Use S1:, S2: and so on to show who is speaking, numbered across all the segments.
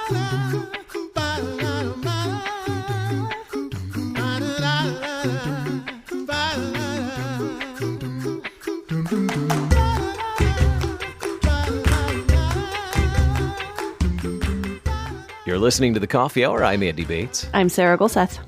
S1: You're listening to The Coffee Hour. I'm Andy Bates.
S2: I'm Sarah Golseth.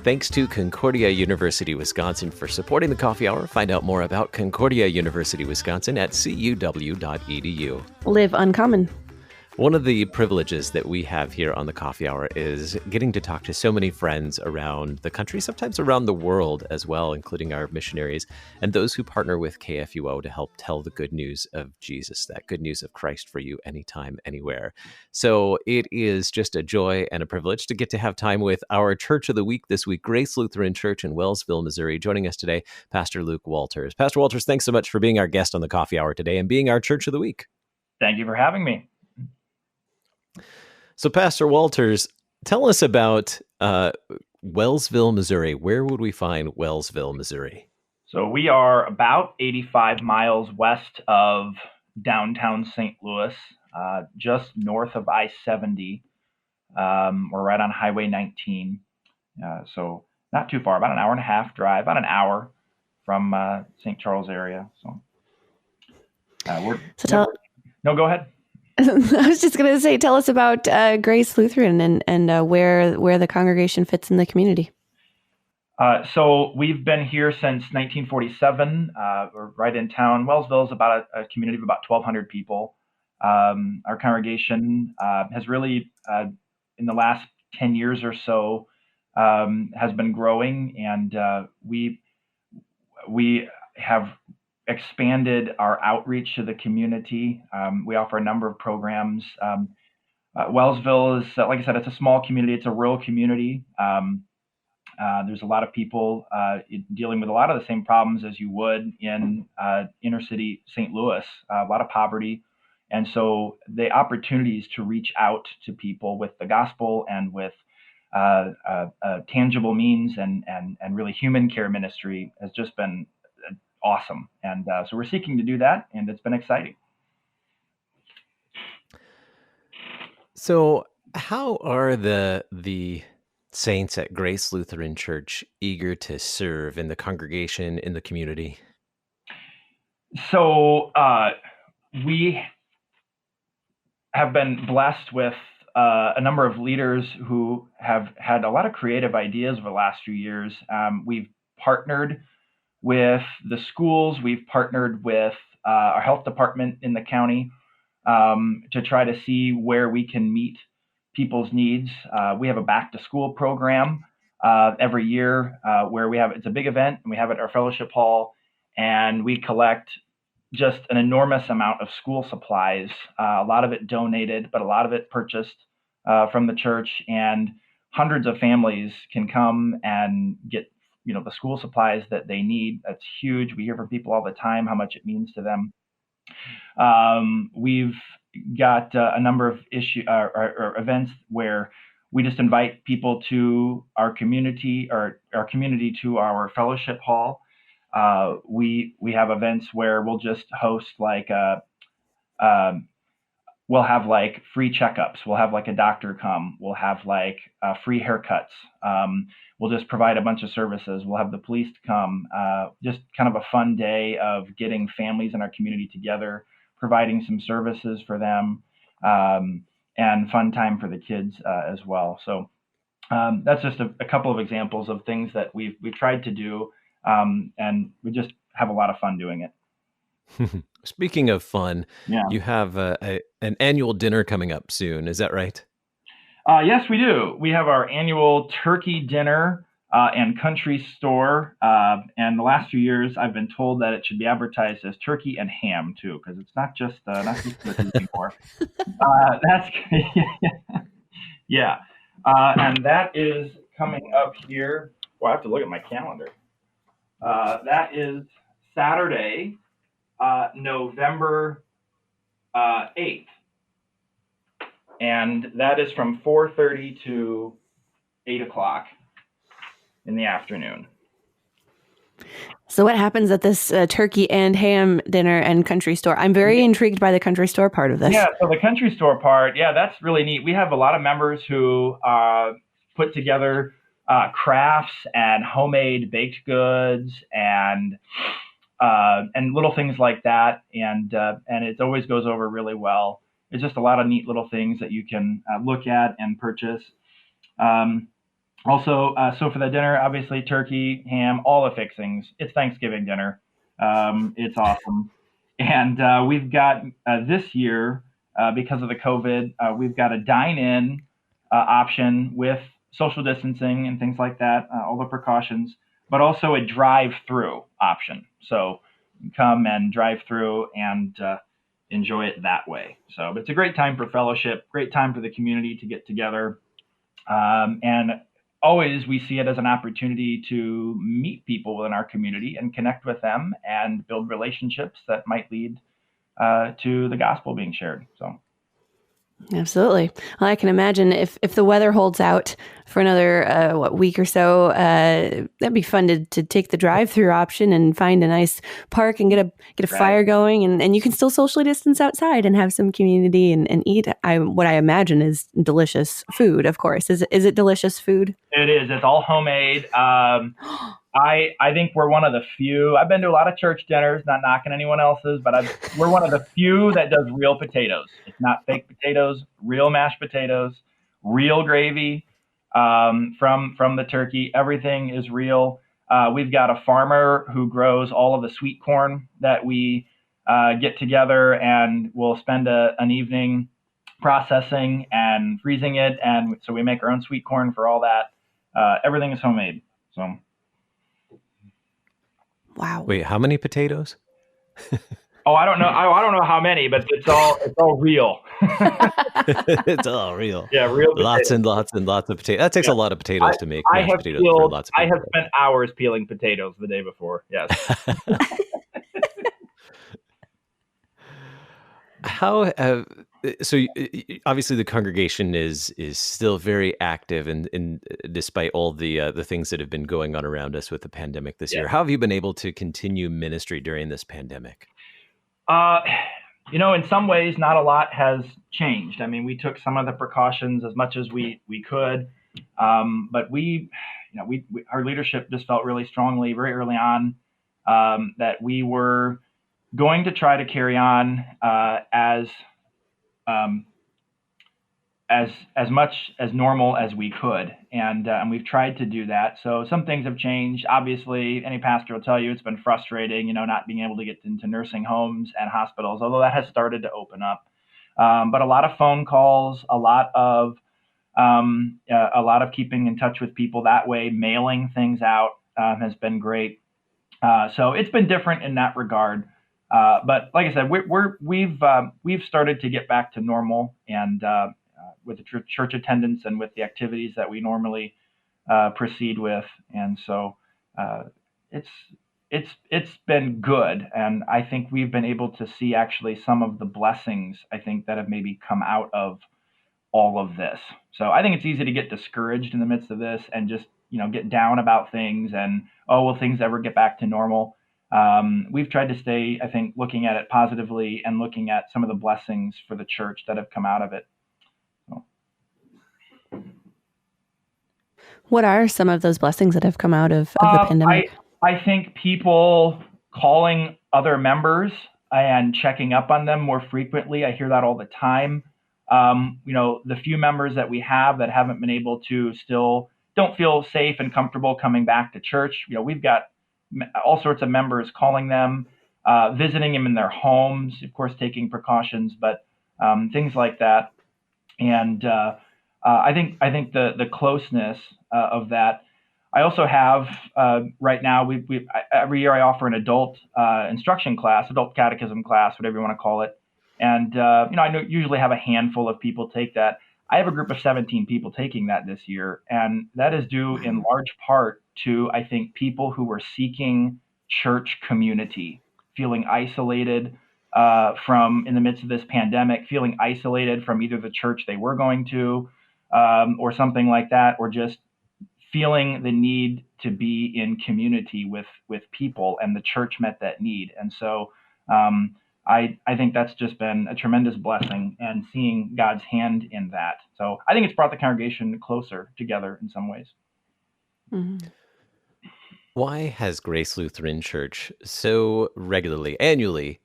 S1: Thanks to Concordia University, Wisconsin for supporting The Coffee Hour. Find out more about Concordia University, Wisconsin at cuw.edu.
S2: Live uncommon.
S1: One of the privileges that we have here on The Coffee Hour is getting to talk to so many friends around the country, sometimes around the world as well, including our missionaries and those who partner with KFUO to help tell the good news of Jesus, that good news of Christ for you anytime, anywhere. So it is just a joy and a privilege to get to have time with our Church of the Week this week, Grace Lutheran Church in Wellsville, Missouri. Joining us today, Pastor Luke Walters. Pastor Walters, thanks so much for being our guest on The Coffee Hour today and being our Church of the Week.
S3: Thank you for having me.
S1: So, Pastor Walters, tell us about Wellsville, Missouri. Where would we find Wellsville, Missouri?
S3: So we are about 85 miles west of downtown St. Louis, just north of I-70. We're right on Highway 19. So not too far, about an hour and a half drive, about an hour from St. Charles area. So no, go ahead.
S2: I was just going to say, tell us about Grace Lutheran and where the congregation fits in the community.
S3: So we've been here since 1947. We're right in town. Wellsville is about a community of about 1,200 people. Our congregation has really, in the last 10 years or so, has been growing, and we have expanded our outreach to the community. We offer a number of programs. Wellsville is, like I said, it's a small community. It's a rural community. There's a lot of people dealing with a lot of the same problems as you would in inner city St. Louis, a lot of poverty. And so the opportunities to reach out to people with the gospel and with tangible means and really human care ministry has just been awesome. And so we're seeking to do that, and it's been exciting.
S1: So how are the saints at Grace Lutheran Church eager to serve in the congregation, in the community?
S3: So we have been blessed with a number of leaders who have had a lot of creative ideas over the last few years. We've partnered with the schools. We've partnered with our health department in the county to try to see where we can meet people's needs. We have a back to school program every year where it's a big event, and we have it at our fellowship hall, and we collect just an enormous amount of school supplies, a lot of it donated, but a lot of it purchased from the church, and hundreds of families can come and get the school supplies that they need. That's huge. We hear from people all the time how much it means to them. We've got a number of or events where we just invite people to our community or our community to our fellowship hall. We have events where we'll just host we'll have like free checkups. We'll have like a doctor come. We'll have like free haircuts. We'll just provide a bunch of services. We'll have the police come. Just kind of a fun day of getting families in our community together, providing some services for them, and fun time for the kids as well. So that's just a couple of examples of things that we've tried to do, and we just have a lot of fun doing it.
S1: Speaking of fun, You have an annual dinner coming up soon. Is that right?
S3: Yes, we do. We have our annual turkey dinner and country store. And the last few years, I've been told that it should be advertised as turkey and ham too, because it's not just turkey anymore. Yeah. And that is coming up here. Well, I have to look at my calendar. That is Saturday, November 8th. And that is from 4:30 to 8 o'clock in the afternoon.
S2: So what happens at this turkey and ham dinner and country store? I'm very intrigued by the country store part of this.
S3: Yeah, so the country store part, yeah, that's really neat. We have a lot of members who put together crafts and homemade baked goods and little things like that, and it always goes over really well. It's just a lot of neat little things that you can look at and purchase. Um, Also, so for the dinner, obviously turkey, ham, all the fixings. It's Thanksgiving dinner. It's awesome. And we've got this year, because of the COVID, we've got a dine-in option with social distancing and things like that, all the precautions, but also a drive-through option. So you come and drive through and enjoy it that way. So but it's a great time for fellowship, great time for the community to get together. And always we see it as an opportunity to meet people within our community and connect with them and build relationships that might lead to the gospel being shared. So.
S2: Absolutely. Well, I can imagine if the weather holds out for another week or so, that'd be fun to take the drive-through option and find a nice park and get a fire going, and you can still socially distance outside and have some community and eat. What I imagine is delicious food. Of course, is it delicious food?
S3: It is. It's all homemade. I think we're one of the few. I've been to a lot of church dinners, not knocking anyone else's, but we're one of the few that does real potatoes. It's not fake potatoes, real mashed potatoes, real gravy from the turkey. Everything is real. We've got a farmer who grows all of the sweet corn that we get together, and we'll spend an evening processing and freezing it, and so we make our own sweet corn for all that. Everything is homemade. So.
S2: Wow.
S1: Wait, how many potatoes?
S3: Oh, I don't know. I don't know how many, but it's all real.
S1: It's all real.
S3: Yeah, real potatoes.
S1: Lots and lots and lots of potatoes. That takes a lot of potatoes to make mashed potatoes for lots of people.
S3: I have spent hours peeling potatoes the day before. Yes.
S1: So obviously the congregation is still very active, and despite all the things that have been going on around us with the pandemic this year, how have you been able to continue ministry during this pandemic?
S3: In some ways, not a lot has changed. I mean, we took some of the precautions as much as we could, but our leadership just felt really strongly very early on that we were going to try to carry on as much as normal as we could, and we've tried to do that. So some things have changed. Obviously, any pastor will tell you it's been frustrating, not being able to get into nursing homes and hospitals, although that has started to open up. But a lot of phone calls, a lot of keeping in touch with people that way, mailing things out has been great. So it's been different in that regard. But like I said, we've started to get back to normal, and with the church attendance and with the activities that we normally proceed with, and so it's been good, and I think we've been able to see actually some of the blessings I think that have maybe come out of all of this. So I think it's easy to get discouraged in the midst of this and just get down about things and will things ever get back to normal? We've tried to stay, I think, looking at it positively and looking at some of the blessings for the church that have come out of it. So.
S2: What are some of those blessings that have come out of the pandemic?
S3: I think people calling other members and checking up on them more frequently. I hear that all the time. The few members that we have that haven't been able to still don't feel safe and comfortable coming back to church. We've got all sorts of members calling them, visiting them in their homes, of course, taking precautions, but things like that. And I think the closeness of that. I also have right now. Every year I offer an adult instruction class, adult catechism class, whatever you want to call it. And I usually have a handful of people take that. I have a group of 17 people taking that this year, and that is due in large part to, I think, people who were seeking church community, feeling isolated from in the midst of this pandemic, feeling isolated from either the church they were going to or something like that, or just feeling the need to be in community with people, and the church met that need. And so I think that's just been a tremendous blessing, and seeing God's hand in that. So I think it's brought the congregation closer together in some ways.
S2: Mm-hmm.
S1: Why has Grace Lutheran Church so regularly, annually,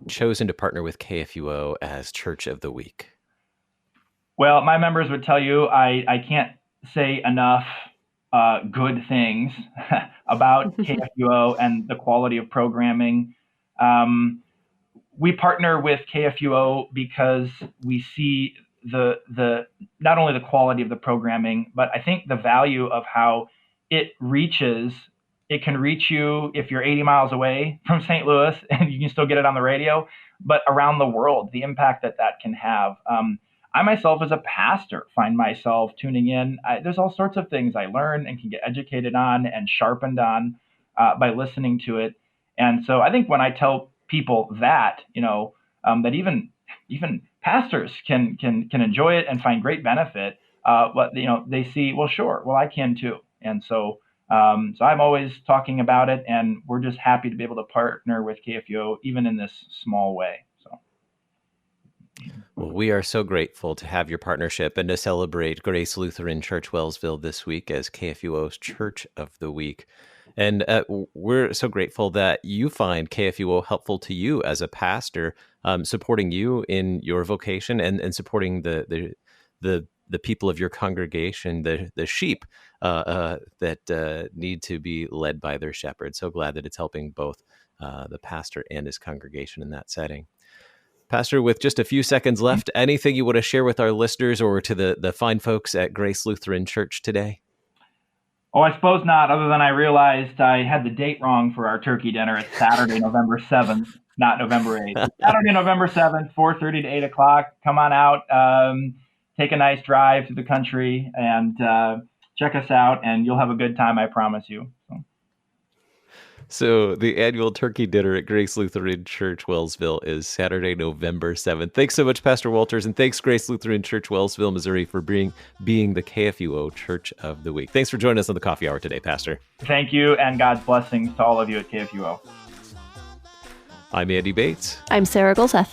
S1: chosen to partner with KFUO as Church of the Week?
S3: Well, my members would tell you I can't say enough good things about KFUO and the quality of programming. We partner with KFUO because we see the not only the quality of the programming, but I think the value of how it can reach you if you're 80 miles away from St. Louis, and you can still get it on the radio, but around the world, the impact that can have. I myself, as a pastor, find myself tuning in. There's all sorts of things I learn and can get educated on and sharpened on by listening to it. And so I think when I tell people that, that even pastors can enjoy it and find great benefit, but they see, well, sure, well, I can too. And so I'm always talking about it, and we're just happy to be able to partner with KFUO, even in this small way. So.
S1: Well, we are so grateful to have your partnership and to celebrate Grace Lutheran Church Wellsville this week as KFUO's Church of the Week. And we're so grateful that you find KFUO helpful to you as a pastor, supporting you in your vocation and supporting the people of your congregation, the sheep that need to be led by their shepherd. So glad that it's helping both the pastor and his congregation in that setting. Pastor, with just a few seconds left, anything you want to share with our listeners or to the fine folks at Grace Lutheran Church today?
S3: Oh, I suppose not, other than I realized I had the date wrong for our turkey dinner. It's Saturday, November 7th, not November 8th. Saturday, November 7th, 4:30 to 8 o'clock. Come on out, take a nice drive through the country, and check us out, and you'll have a good time, I promise you.
S1: So the annual turkey dinner at Grace Lutheran Church Wellsville is Saturday, November 7th. Thanks so much, Pastor Walters, and thanks, Grace Lutheran Church Wellsville, Missouri, for being the KFUO Church of the Week. Thanks for joining us on the Coffee Hour today, Pastor.
S3: Thank you, and God's blessings to all of you at KFUO.
S1: I'm Andy Bates.
S2: I'm Sarah Golseth.